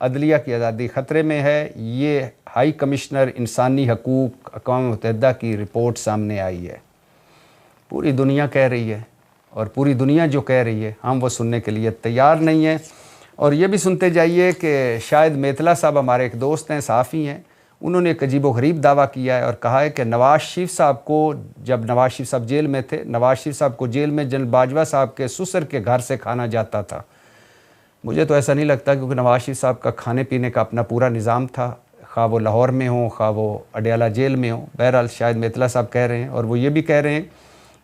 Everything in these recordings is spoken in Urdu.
عدلیہ کی آزادی خطرے میں ہے، یہ ہائی کمشنر انسانی حقوق اقوام متحدہ کی رپورٹ سامنے آئی ہے۔ پوری دنیا کہہ رہی ہے، اور پوری دنیا جو کہہ رہی ہے ہم وہ سننے کے لیے تیار نہیں ہیں۔ اور یہ بھی سنتے جائیے کہ شاہد میتلا صاحب ہمارے ایک دوست ہیں، صحافی ہیں، انہوں نے ایک عجیب و غریب دعویٰ کیا ہے اور کہا ہے کہ نواز شریف صاحب کو، جب نواز شریف صاحب جیل میں تھے، نواز شریف صاحب کو جیل میں جنرل باجوہ صاحب کے سسر کے گھر سے کھانا جاتا تھا۔ مجھے تو ایسا نہیں لگتا، کیونکہ نواز شریف صاحب کا کھانے پینے کا اپنا پورا نظام تھا، خواہ وہ لاہور میں ہوں، خواہ وہ اڈیالہ جیل میں ہوں۔ بہرحال شاہد میتلا صاحب کہہ رہے ہیں، اور وہ یہ بھی کہہ رہے ہیں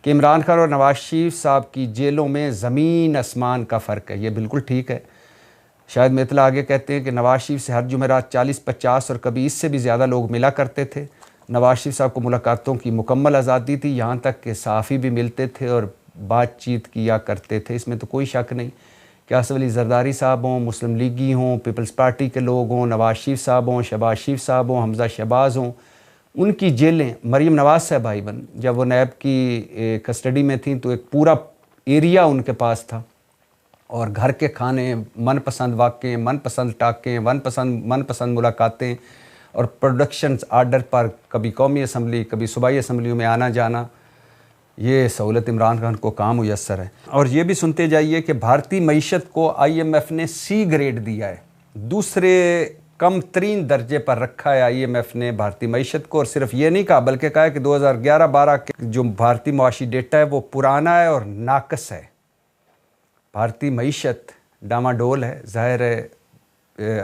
کہ عمران خان اور نواز شریف صاحب کی جیلوں میں زمین آسمان کا فرق ہے۔ یہ بالکل ٹھیک ہے۔ شاہد میتلا آگے کہتے ہیں کہ نواز شریف سے ہر جمعرات 40-50 اور کبھی اس سے بھی زیادہ لوگ ملا کرتے تھے۔ نواز شریف صاحب کو ملاقاتوں کی مکمل آزادی تھی، یہاں تک کہ صحافی بھی ملتے تھے اور بات چیت کیا کرتے تھے، اس میں تو کوئی شک نہیں۔ کہ آصف علی زرداری صاحب ہوں، مسلم لیگی ہوں، پیپلز پارٹی کے لوگ ہوں، نواز شریف صاحب ہوں، شہباز شریف صاحب ہوں، حمزہ شہباز ہوں، ان کی جیلیں، مریم نواز صاحب بھائی جب وہ نیب کی کسٹڈی میں تھیں تو ایک پورا ایریا ان کے پاس تھا، اور گھر کے کھانے، من پسند واقعے، من پسند ٹاکیں، من پسند ملاقاتیں، اور پروڈکشنز آرڈر پر کبھی قومی اسمبلی کبھی صوبائی اسمبلیوں میں آنا جانا، یہ سہولت عمران خان کو کام میسر ہے۔ اور یہ بھی سنتے جائیے کہ بھارتی معیشت کو IMF نے C گریڈ دیا ہے، دوسرے کم ترین درجے پر رکھا ہے IMF نے بھارتی معیشت کو، اور صرف یہ نہیں کہا بلکہ کہا کہ 2011-12 کے جو بھارتی معاشی ڈیٹا ہے وہ پرانا ہے اور ناقص ہے۔ بھارتی معیشت ڈاماڈول ہے، ظاہر ہے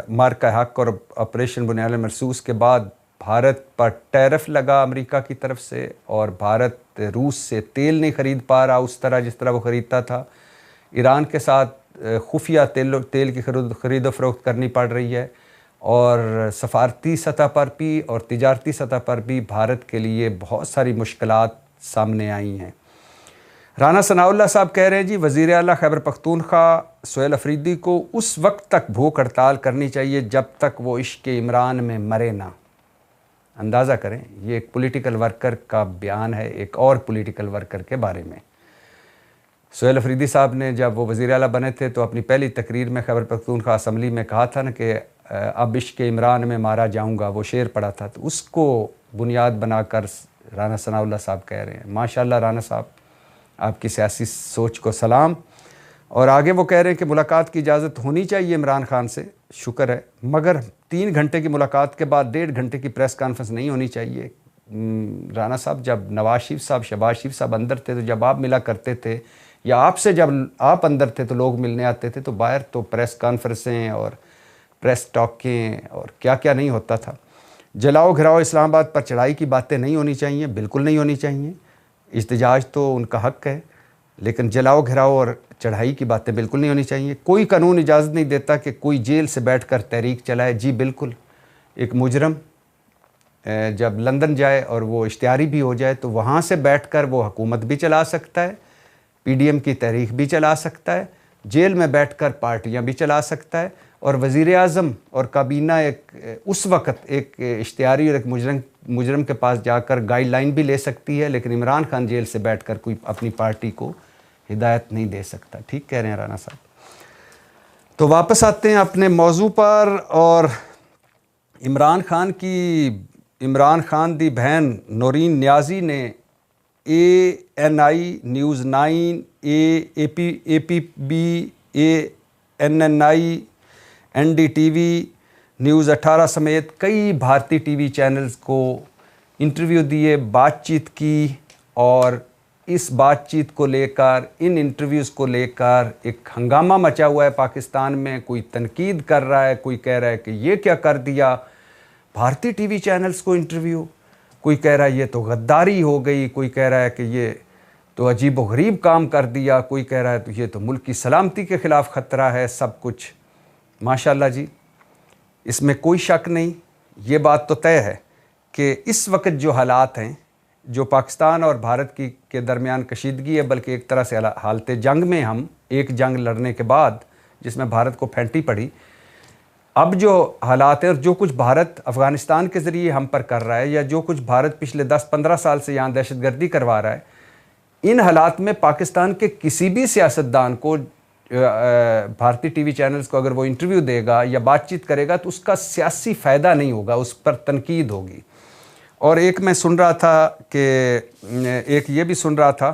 مارکہ حق اور آپریشن بنیاد مرسوس کے بعد بھارت پر ٹیرف لگا امریکہ کی طرف سے، اور بھارت روس سے تیل نہیں خرید پا رہا اس طرح جس طرح وہ خریدتا تھا۔ ایران کے ساتھ خفیہ تیل کی خرید و فروخت کرنی پڑ رہی ہے، اور سفارتی سطح پر بھی اور تجارتی سطح پر بھی بھارت کے لیے بہت ساری مشکلات سامنے آئی ہیں۔ رانا ثناء اللہ صاحب کہہ رہے ہیں جی وزیر اعلیٰ خیبر پختونخوا سہیل افریدی کو اس وقت تک بھوک ہڑتال کرنی چاہیے جب تک وہ عشق عمران میں مرے نہ۔ اندازہ کریں، یہ ایک پولیٹیکل ورکر کا بیان ہے ایک اور پولیٹیکل ورکر کے بارے میں۔ سہیل افریدی صاحب نے جب وہ وزیر اعلیٰ بنے تھے تو اپنی پہلی تقریر میں خیبر پختونخوا اسمبلی میں کہا تھا نا کہ اب عشق عمران میں مارا جاؤں گا، وہ شعر پڑھا تھا، تو اس کو بنیاد بنا کر رانا ثناء اللہ صاحب کہہ رہے ہیں۔ ماشاءاللہ رانا صاحب، آپ کی سیاسی سوچ کو سلام۔ اور آگے وہ کہہ رہے ہیں کہ ملاقات کی اجازت ہونی چاہیے عمران خان سے، شکر ہے، مگر 3 گھنٹے کی ملاقات کے بعد 1.5 گھنٹے کی پریس کانفرنس نہیں ہونی چاہیے۔ رانا صاحب، جب نواز شریف صاحب، شہباز شریف صاحب اندر تھے تو جب آپ ملا کرتے تھے، یا آپ سے جب آپ اندر تھے تو لوگ ملنے آتے تھے، تو باہر تو پریس کانفرنسیں اور پریس ٹاکیں اور کیا کیا نہیں ہوتا تھا۔ جلاؤ گھراؤ اسلام آباد پر چڑھائی کی باتیں نہیں ہونی چاہیے، بالکل نہیں ہونی چاہیے۔ احتجاج تو ان کا حق ہے، لیکن جلاؤ گھراؤ اور چڑھائی کی باتیں بالکل نہیں ہونی چاہیے۔ کوئی قانون اجازت نہیں دیتا کہ کوئی جیل سے بیٹھ کر تحریک چلائے۔ جی بالکل، ایک مجرم جب لندن جائے اور وہ اشتہاری بھی ہو جائے تو وہاں سے بیٹھ کر وہ حکومت بھی چلا سکتا ہے، PDM کی تحریک بھی چلا سکتا ہے، جیل میں بیٹھ کر پارٹیاں بھی چلا سکتا ہے، اور وزیر اعظم اور کابینہ اس وقت ایک اشتہاری اور ایک مجرم کے پاس جا کر گائیڈ لائن بھی لے سکتی ہے، لیکن عمران خان جیل سے بیٹھ کر کوئی اپنی پارٹی کو ہدایت نہیں دے سکتا۔ ٹھیک کہہ رہے ہیں رانا صاحب۔ تو واپس آتے ہیں اپنے موضوع پر، اور عمران خان دی بہن نورین نیازی نے ANI news 9، APB، ANNI، NDTV، news 18 سمیت کئی بھارتی ٹی وی چینلز کو انٹرویو دیے، بات چیت کی، اور اس بات چیت کو لے کر، ان انٹرویوز کو لے کر ایک ہنگامہ مچا ہوا ہے پاکستان میں۔ کوئی تنقید کر رہا ہے، کوئی کہہ رہا ہے کہ یہ کیا کر دیا بھارتی ٹی وی چینلز کو انٹرویو، کوئی کہہ رہا ہے یہ تو غداری ہو گئی، کوئی کہہ رہا ہے کہ یہ تو عجیب و غریب کام کر دیا، کوئی کہہ رہا ہے تو یہ تو ملک کی سلامتی کے خلاف خطرہ ہے سب کچھ۔ ماشاءاللہ جی، اس میں کوئی شک نہیں، یہ بات تو طے ہے کہ اس وقت جو حالات ہیں، جو پاکستان اور بھارت کے درمیان کشیدگی ہے، بلکہ ایک طرح سے حالت جنگ میں، ہم ایک جنگ لڑنے کے بعد جس میں بھارت کو پھینٹی پڑی، اب جو حالات ہیں اور جو کچھ بھارت افغانستان کے ذریعے ہم پر کر رہا ہے، یا جو کچھ بھارت پچھلے 10-15 سال سے یہاں دہشت گردی کروا رہا ہے، ان حالات میں پاکستان کے کسی بھی سیاستدان کو بھارتی ٹی وی چینلز کو اگر وہ انٹرویو دے گا یا بات چیت کرے گا تو اس کا سیاسی فائدہ نہیں ہوگا، اس پر تنقید ہوگی۔ اور ایک میں سن رہا تھا کہ ایک یہ بھی سن رہا تھا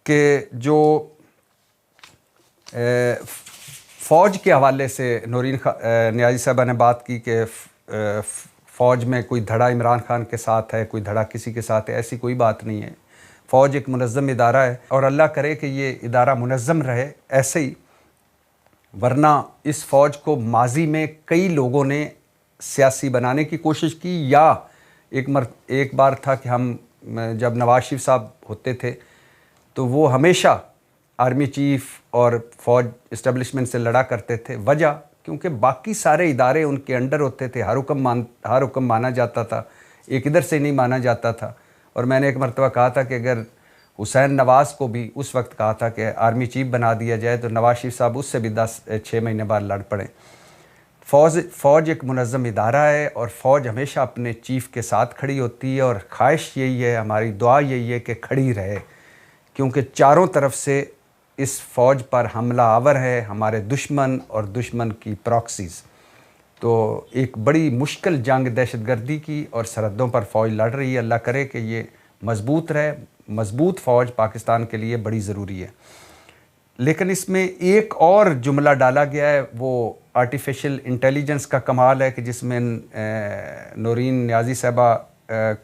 کہ جو فوج کے حوالے سے نورین نیازی صاحبہ نے بات کی کہ فوج میں کوئی دھڑا عمران خان کے ساتھ ہے، کوئی دھڑا کسی کے ساتھ ہے، ایسی کوئی بات نہیں ہے۔ فوج ایک منظم ادارہ ہے اور اللہ کرے کہ یہ ادارہ منظم رہے ایسے ہی، ورنہ اس فوج کو ماضی میں کئی لوگوں نے سیاسی بنانے کی کوشش کی، یا ایک بار تھا کہ ہم جب نواز شریف صاحب ہوتے تھے تو وہ ہمیشہ آرمی چیف اور فوج اسٹیبلشمنٹ سے لڑا کرتے تھے۔ وجہ کیونکہ باقی سارے ادارے ان کے انڈر ہوتے تھے، ہر حکم مانا جاتا تھا، ایک ادھر سے نہیں مانا جاتا تھا۔ اور میں نے ایک مرتبہ کہا تھا کہ اگر حسین نواز کو بھی اس وقت کہا تھا کہ آرمی چیف بنا دیا جائے تو نواز شریف صاحب اس سے بھی 6 مہینے بعد لڑ پڑیں۔ فوج ایک منظم ادارہ ہے اور فوج ہمیشہ اپنے چیف کے ساتھ کھڑی ہوتی ہے، اور خواہش یہی ہے، ہماری دعا یہی ہے کہ کھڑی رہے، کیونکہ چاروں طرف سے اس فوج پر حملہ آور ہے ہمارے دشمن اور دشمن کی پراکسیز۔ تو ایک بڑی مشکل جنگ دہشت گردی کی اور سرحدوں پر فوج لڑ رہی ہے۔ اللہ کرے کہ یہ مضبوط رہے، مضبوط فوج پاکستان کے لیے بڑی ضروری ہے۔ لیکن اس میں ایک اور جملہ ڈالا گیا ہے، وہ آرٹیفیشل انٹیلیجنس کا کمال ہے کہ جس میں نورین نیازی صاحبہ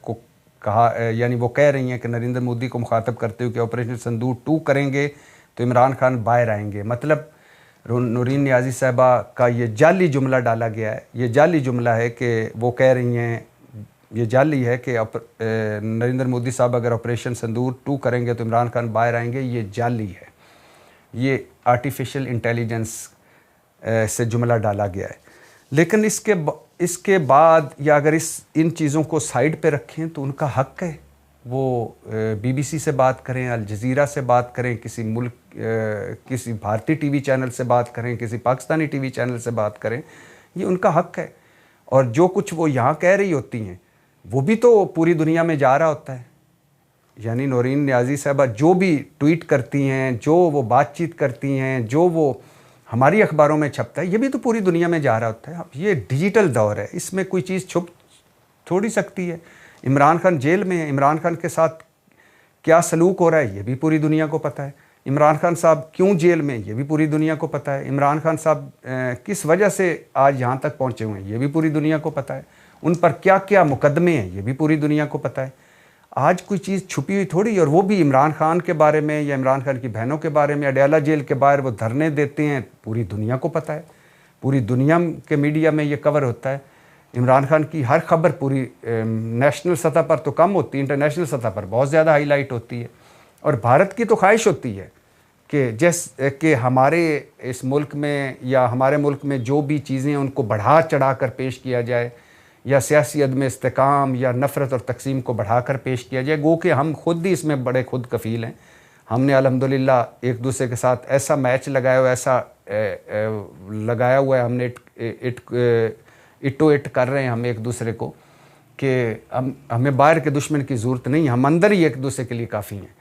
کو کہا، یعنی وہ کہہ رہی ہیں کہ نریندر مودی کو مخاطب کرتے ہوئے کہ آپریشن سندور 2 کریں گے تو عمران خان باہر آئیں گے۔ مطلب نورین نیازی صاحبہ کا یہ جعلی جملہ ڈالا گیا ہے، یہ جعلی جملہ ہے کہ وہ کہہ رہی ہیں، یہ جعلی ہے کہ نریندر مودی صاحب اگر آپریشن سندور 2 کریں گے تو عمران خان باہر آئیں گے، یہ جعلی ہے، یہ آرٹیفیشل انٹیلیجنس سے جملہ ڈالا گیا ہے۔ لیکن اس کے بعد یا اگر ان چیزوں کو سائیڈ پہ رکھیں تو ان کا حق ہے، وہ BBC سے بات کریں، الجزیرہ سے بات کریں، کسی بھارتی ٹی وی چینل سے بات کریں، کسی پاکستانی ٹی وی چینل سے بات کریں، یہ ان کا حق ہے۔ اور جو کچھ وہ یہاں کہہ رہی ہوتی ہیں وہ بھی تو پوری دنیا میں جا رہا ہوتا ہے، یعنی نورین نیازی صاحبہ جو بھی ٹویٹ کرتی ہیں، جو وہ بات چیت کرتی ہیں، جو وہ ہماری اخباروں میں چھپتا ہے، یہ بھی تو پوری دنیا میں جا رہا ہوتا ہے۔ اب یہ ڈیجیٹل دور ہے، اس میں کوئی چیز چھپ تھوڑی سکتی ہے۔ عمران خان جیل میں ہے، عمران خان کے ساتھ کیا سلوک ہو رہا ہے یہ بھی پوری دنیا کو پتہ ہے۔ عمران خان صاحب کیوں جیل میں یہ بھی پوری دنیا کو پتہ ہے۔ عمران خان صاحب کس وجہ سے آج یہاں تک پہنچے ہوئے ہیں یہ بھی پوری دنیا کو پتہ ہے۔ ان پر کیا کیا مقدمے ہیں یہ بھی پوری دنیا کو پتہ ہے۔ آج کوئی چیز چھپی ہوئی تھوڑی، اور وہ بھی عمران خان کے بارے میں یا عمران خان کی بہنوں کے بارے میں اڈیالہ جیل کے باہر وہ دھرنے دیتے ہیں، پوری دنیا کو پتہ ہے، پوری دنیا کے میڈیا میں یہ کور ہوتا ہے۔ عمران خان کی ہر خبر پوری نیشنل سطح پر تو کم ہوتی ہے، انٹرنیشنل سطح پر بہت زیادہ ہائی لائٹ ہوتی ہے۔ اور بھارت کی تو خواہش ہوتی ہے کہ ہمارے اس ملک میں یا ہمارے ملک میں جو بھی چیزیں ان کو بڑھا چڑھا کر پیش کیا جائے، یا سیاسی عدم استحکام یا نفرت اور تقسیم کو بڑھا کر پیش کیا جائے، گو کہ ہم خود ہی اس میں بڑے خود کفیل ہیں۔ ہم نے الحمدللہ ایک دوسرے کے ساتھ ایسا میچ لگایا ہوا، ایسا لگایا ہوا ہے، ہم نے اٹ کر رہے ہیں ہم ایک دوسرے کو کہ ہمیں باہر کے دشمن کی ضرورت نہیں، ہم اندر ہی ایک دوسرے کے لیے کافی ہیں۔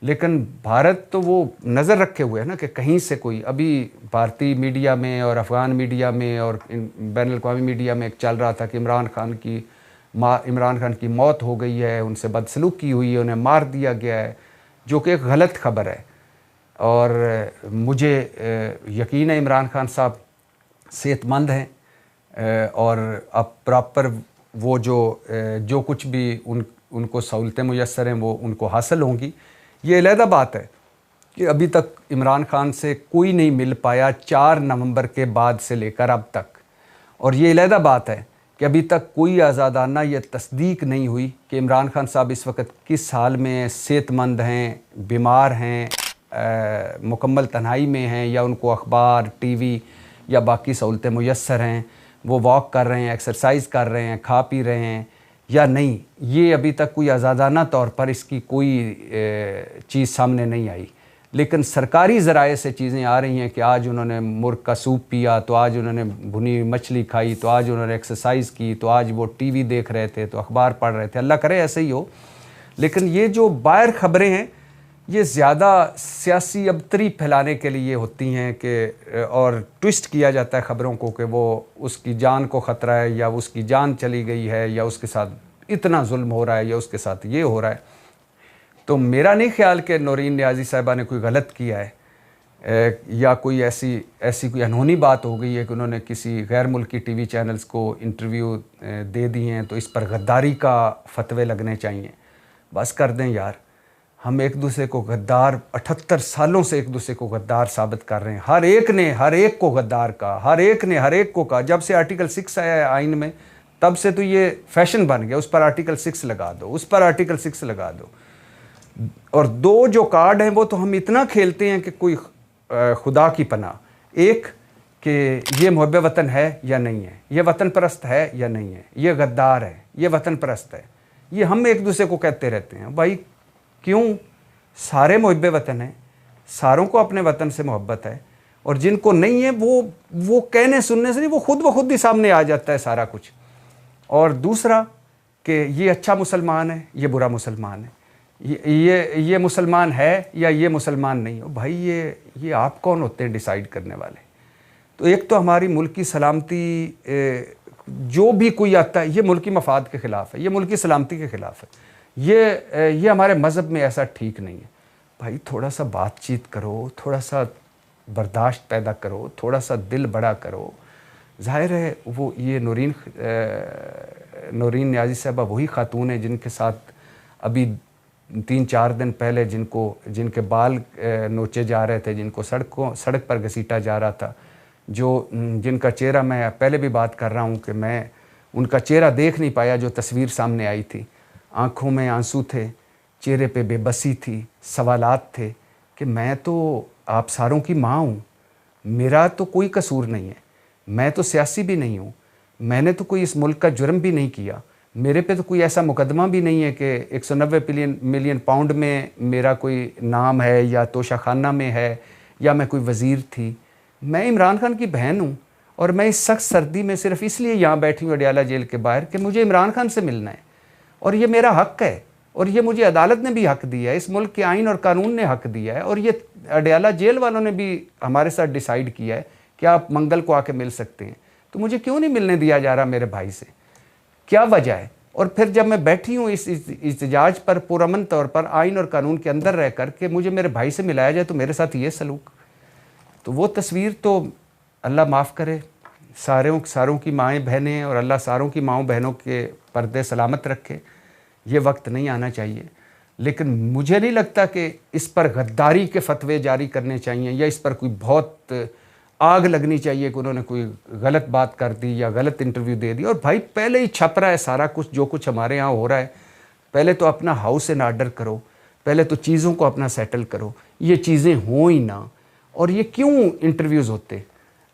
لیکن بھارت تو وہ نظر رکھے ہوئے ہے نا کہ کہیں سے کوئی، ابھی بھارتی میڈیا میں اور افغان میڈیا میں اور بین الاقوامی میڈیا میں چل رہا تھا کہ عمران خان کی موت ہو گئی ہے، ان سے بدسلوکی ہوئی ہے، انہیں مار دیا گیا ہے، جو کہ ایک غلط خبر ہے۔ اور مجھے یقین ہے عمران خان صاحب صحت مند ہیں اور اب پراپر وہ جو کچھ بھی ان کو سہولتیں میسر ہیں وہ ان کو حاصل ہوں گی۔ یہ علیحدہ بات ہے کہ ابھی تک عمران خان سے کوئی نہیں مل پایا 4 نومبر کے بعد سے لے کر اب تک، اور یہ علیحدہ بات ہے کہ ابھی تک کوئی آزادانہ یہ تصدیق نہیں ہوئی کہ عمران خان صاحب اس وقت کس حال میں، صحت مند ہیں، بیمار ہیں، مکمل تنہائی میں ہیں، یا ان کو اخبار، ٹی وی یا باقی سہولتیں میسر ہیں، وہ واک کر رہے ہیں، ایکسرسائز کر رہے ہیں، کھا پی رہے ہیں یا نہیں۔ یہ ابھی تک کوئی آزادانہ طور پر اس کی کوئی چیز سامنے نہیں آئی، لیکن سرکاری ذرائع سے چیزیں آ رہی ہیں کہ آج انہوں نے مرغ کا سوپ پیا، تو آج انہوں نے بھنی مچھلی کھائی، تو آج انہوں نے ایکسرسائز کی، تو آج وہ ٹی وی دیکھ رہے تھے، تو اخبار پڑھ رہے تھے۔ اللہ کرے ایسے ہی ہو۔ لیکن یہ جو باہر خبریں ہیں یہ زیادہ سیاسی ابتری پھیلانے کے لیے ہوتی ہیں کہ اور ٹوسٹ کیا جاتا ہے خبروں کو کہ وہ اس کی جان کو خطرہ ہے یا اس کی جان چلی گئی ہے یا اس کے ساتھ اتنا ظلم ہو رہا ہے یا اس کے ساتھ یہ ہو رہا ہے. تو میرا نہیں خیال کہ نورین نیازی صاحبہ نے کوئی غلط کیا ہے یا کوئی ایسی کوئی انہونی بات ہو گئی ہے کہ انہوں نے کسی غیر ملکی ٹی وی چینلز کو انٹرویو دے دی ہیں تو اس پر غداری کا فتوے لگنے چاہیے. بس کر دیں یار. ہم ایک دوسرے کو غدار 78 سالوں سے ایک دوسرے کو غدار ثابت کر رہے ہیں. ہر ایک نے ہر ایک کو غدار کہا, ہر ایک نے ہر ایک کو کہا. جب سے آرٹیکل 6 آیا ہے آئین میں تب سے تو یہ فیشن بن گیا, اس پر آرٹیکل 6 لگا دو, اس پر آرٹیکل 6 لگا دو. اور دو جو کارڈ ہیں وہ تو ہم اتنا کھیلتے ہیں کہ کوئی خدا کی پناہ. ایک کہ یہ محب وطن ہے یا نہیں ہے, یہ وطن پرست ہے یا نہیں ہے, یہ غدار ہے, یہ وطن پرست ہے. یہ ہم ایک دوسرے کو کہتے رہتے ہیں. بھائی کیوں؟ سارے محب وطن ہیں, ساروں کو اپنے وطن سے محبت ہے, اور جن کو نہیں ہے وہ کہنے سننے سے نہیں, وہ خود بخود ہی سامنے آ جاتا ہے سارا کچھ. اور دوسرا کہ یہ اچھا مسلمان ہے, یہ برا مسلمان ہے, یہ مسلمان ہے یا یہ مسلمان نہیں ہو. بھائی یہ آپ کون ہوتے ہیں ڈیسائیڈ کرنے والے؟ تو ایک تو ہماری ملک کی سلامتی, جو بھی کوئی آتا ہے یہ ملکی مفاد کے خلاف ہے, یہ ملکی سلامتی کے خلاف ہے, یہ ہمارے مذہب میں ایسا ٹھیک نہیں ہے. بھائی تھوڑا سا بات چیت کرو, تھوڑا سا برداشت پیدا کرو, تھوڑا سا دل بڑا کرو. ظاہر ہے وہ یہ نورین نیازی صاحبہ وہی خاتون ہیں جن کے ساتھ ابھی 3-4 دن پہلے جن کے بال نوچے جا رہے تھے, جن کو سڑک پر گھسیٹا جا رہا تھا, جن کا چہرہ, میں پہلے بھی بات کر رہا ہوں کہ میں ان کا چہرہ دیکھ نہیں پایا جو تصویر سامنے آئی تھی. آنکھوں میں آنسو تھے, چہرے پہ بے بسی تھی, سوالات تھے کہ میں تو آپ ساروں کی ماں ہوں, میرا تو کوئی قصور نہیں ہے, میں تو سیاسی بھی نہیں ہوں, میں نے تو کوئی اس ملک کا جرم بھی نہیں کیا, میرے پہ تو کوئی ایسا مقدمہ بھی نہیں ہے کہ 190 ملین پاؤنڈ میں میرا کوئی نام ہے یا توشہ خانہ میں ہے یا میں کوئی وزیر تھی. میں عمران خان کی بہن ہوں, اور میں اس سخت سردی میں صرف اس لیے یہاں بیٹھی ہوں اڈیالہ جیل کے باہر کہ مجھے عمران خان سے ملنا ہے, اور یہ میرا حق ہے, اور یہ مجھے عدالت نے بھی حق دیا ہے, اس ملک کے آئین اور قانون نے حق دیا ہے, اور یہ اڈیالہ جیل والوں نے بھی ہمارے ساتھ ڈیسائیڈ کیا ہے کہ آپ منگل کو آ کے مل سکتے ہیں. تو مجھے کیوں نہیں ملنے دیا جا رہا میرے بھائی سے؟ کیا وجہ ہے؟ اور پھر جب میں بیٹھی ہوں اس احتجاج پر پرامن طور پر آئین اور قانون کے اندر رہ کر کہ مجھے میرے بھائی سے ملایا جائے تو میرے ساتھ یہ سلوک. تو وہ تصویر تو اللہ معاف کرے, ساروں کی مائیں بہنیں, اور اللہ ساروں کی ماؤں بہنوں کے پردے سلامت رکھے. یہ وقت نہیں آنا چاہیے, لیکن مجھے نہیں لگتا کہ اس پر غداری کے فتوے جاری کرنے چاہیے یا اس پر کوئی بہت آگ لگنی چاہیے کہ انہوں نے کوئی غلط بات کر دی یا غلط انٹرویو دے دی. اور بھائی پہلے ہی چھپ رہا ہے سارا کچھ, جو کچھ ہمارے ہاں ہو رہا ہے. پہلے تو اپنا ہاؤس اینڈ آرڈر کرو, پہلے تو چیزوں کو اپنا سیٹل کرو. یہ چیزیں ہوں ہی نہ, اور یہ کیوں انٹرویوز ہوتے؟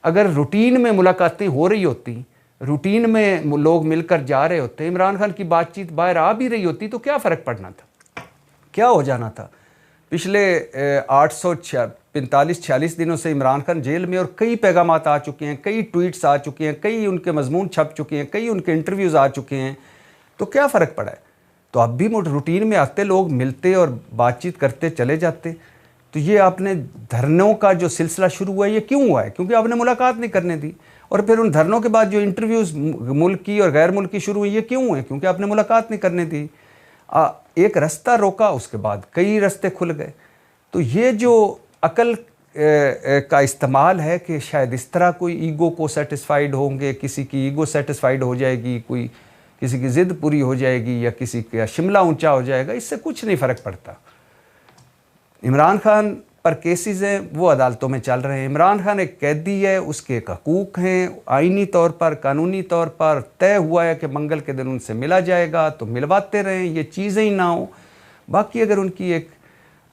اگر روٹین میں ملاقاتیں ہو رہی ہوتی, روٹین میں لوگ مل کر جا رہے ہوتے, عمران خان کی بات چیت باہر آ بھی رہی ہوتی, تو کیا فرق پڑنا تھا؟ کیا ہو جانا تھا؟ پچھلے 845-46 دنوں سے عمران خان جیل میں, اور کئی پیغامات آ چکے ہیں, کئی ٹویٹس آ چکے ہیں, کئی ان کے مضمون چھپ چکے ہیں, کئی ان کے انٹرویوز آ چکے ہیں. تو کیا فرق پڑا ہے؟ تو اب بھی روٹین میں آتے, لوگ ملتے اور بات چیت کرتے چلے جاتے. تو یہ آپ نے دھرنوں کا جو سلسلہ شروع ہوا ہے یہ کیوں ہوا ہے؟ کیونکہ آپ نے ملاقات نہیں کرنے دی. اور پھر ان دھرنوں کے بعد جو انٹرویوز ملکی اور غیر ملکی شروع ہوئی یہ کیوں ہوئے؟ کیونکہ آپ نے ملاقات نہیں کرنے دی. ایک رستہ روکا, اس کے بعد کئی رستے کھل گئے. تو یہ جو عقل کا استعمال ہے کہ شاید اس طرح کوئی ایگو کو سیٹسفائیڈ ہوں گے, کسی کی ایگو سیٹسفائیڈ ہو جائے گی, کوئی کسی کی ضد پوری ہو جائے گی, یا کسی کا شملہ اونچا ہو جائے گا, اس سے کچھ نہیں فرق پڑتا. عمران خان پر کیسز ہیں وہ عدالتوں میں چل رہے ہیں. عمران خان ایک قیدی ہے, اس کے ایک حقوق ہیں, آئینی طور پر, قانونی طور پر طے ہوا ہے کہ منگل کے دن ان سے ملا جائے گا, تو ملواتے رہیں, یہ چیزیں ہی نہ ہوں. باقی اگر ان کی ایک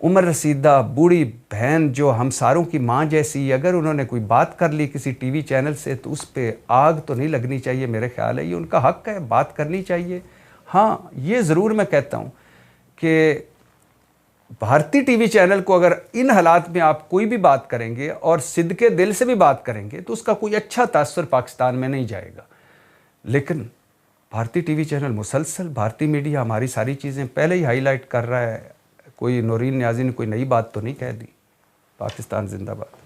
عمر رسیدہ بوڑھی بہن جو ہم ساروں کی ماں جیسی, اگر انہوں نے کوئی بات کر لی کسی ٹی وی چینل سے, تو اس پہ آگ تو نہیں لگنی چاہیے. میرے خیال ہے یہ ان کا حق ہے, بات کرنی چاہیے. ہاں یہ ضرور میں کہتا ہوں کہ بھارتی ٹی وی چینل کو اگر ان حالات میں آپ کوئی بھی بات کریں گے اور صدقے دل سے بھی بات کریں گے تو اس کا کوئی اچھا تاثر پاکستان میں نہیں جائے گا. لیکن بھارتی ٹی وی چینل مسلسل, بھارتی میڈیا ہماری ساری چیزیں پہلے ہی ہائی لائٹ کر رہا ہے, کوئی نورین نیازی نے کوئی نئی بات تو نہیں کہہ دی۔ پاکستان زندہ باد۔